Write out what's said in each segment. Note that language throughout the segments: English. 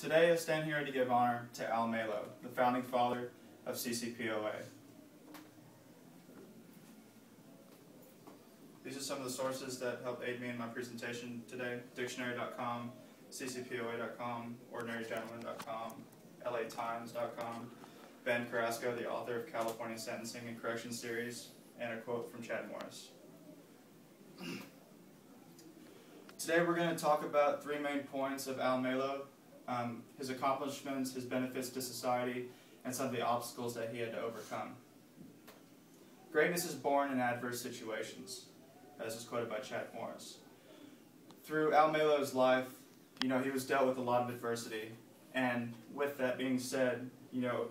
Today I stand here to give honor to Al Malo, the founding father of CCPOA. These are some of the sources that helped aid me in my presentation today: dictionary.com, ccpoa.com, ordinarygentleman.com, latimes.com, Ben Carrasco, the author of California Sentencing and Corrections Series, and a quote from Chad Morris. Today we're going to talk about three main points of Al Malo: his accomplishments, his benefits to society, and some of the obstacles that he had to overcome. Greatness is born in adverse situations, as is quoted by Chad Morris. Through Al Malo's life, he was dealt with a lot of adversity, and with that being said,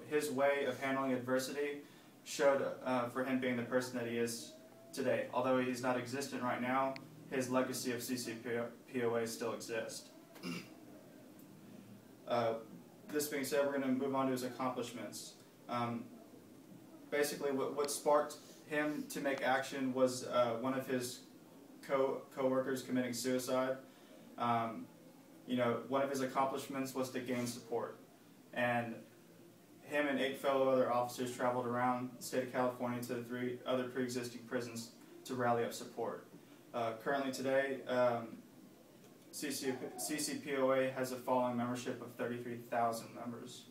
his way of handling adversity showed for him being the person that he is today. Although he's not existent right now, his legacy of CCPOA still exists. This being said, we're going to move on to his accomplishments. Basically, what sparked him to make action was one of his co-workers committing suicide. One of his accomplishments was to gain support, and him and 8 fellow other officers traveled around the state of California to the 3 other pre-existing prisons to rally up support. Currently today, CCPOA has a following membership of 33,000 members.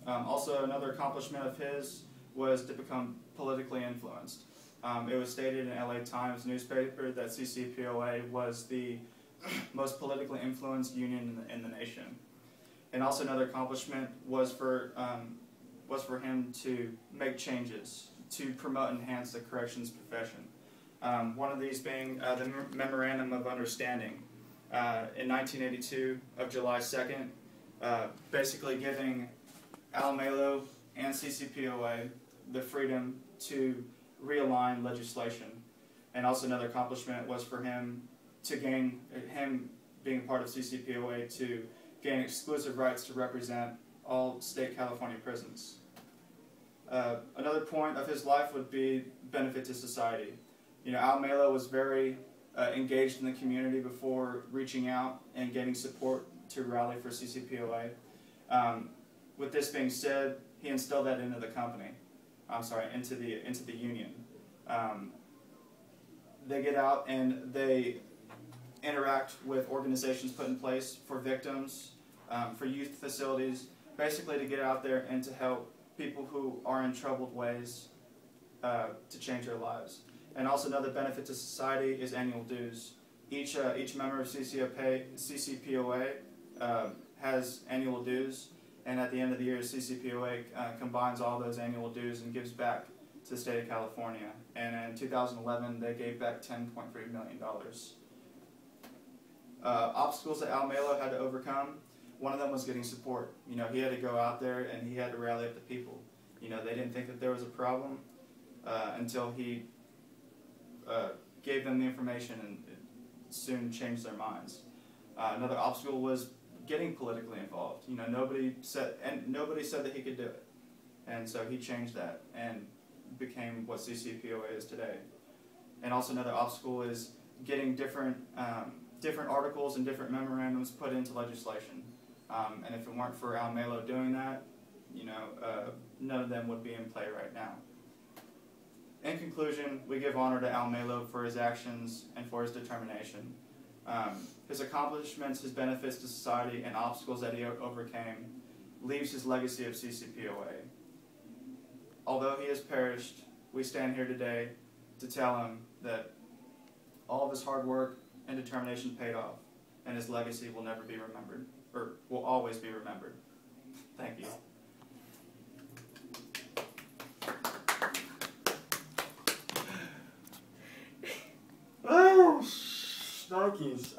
Also, another accomplishment of his was to become politically influenced. It was stated in LA Times newspaper that CCPOA was the most politically influenced union in the nation. And also another accomplishment was for him to make changes to promote and enhance the corrections profession. One of these being the Memorandum of Understanding in 1982 of July 2nd, basically giving Al Malo and CCPOA the freedom to realign legislation. And also another accomplishment was for him to gain, being part of CCPOA, to gain exclusive rights to represent all state California prisons. Another point of his life would be benefit to society. Al Malo was very engaged in the community before reaching out and getting support to rally for CCPOA. With this being said, he instilled that into the company. Into the union. They get out and they interact with organizations put in place for victims, for youth facilities, basically to get out there and to help people who are in troubled ways to change their lives. And also another benefit to society is annual dues. Each member of CCPOA has annual dues, and at the end of the year, CCPOA combines all those annual dues and gives back to the state of California. And in 2011, they gave back $10.3 million. Obstacles that Al Malo had to overcome, one of them was getting support. He had to go out there and he had to rally up the people. They didn't think that there was a problem until he gave them the information, and it soon changed their minds. Another obstacle was getting politically involved. Nobody said that he could do it, and so he changed that and became what CCPOA is today. And also another obstacle is getting different articles and different memorandums put into legislation. And if it weren't for Al Malo doing that, none of them would be in play right now. In conclusion, we give honor to Al Malo for his actions and for his determination. His accomplishments, his benefits to society, and obstacles that he overcame leaves his legacy of CCPOA. Although he has perished, we stand here today to tell him that all of his hard work and determination paid off, and his legacy will never be remembered, or will always be remembered. Thank you. Oh, snarkies.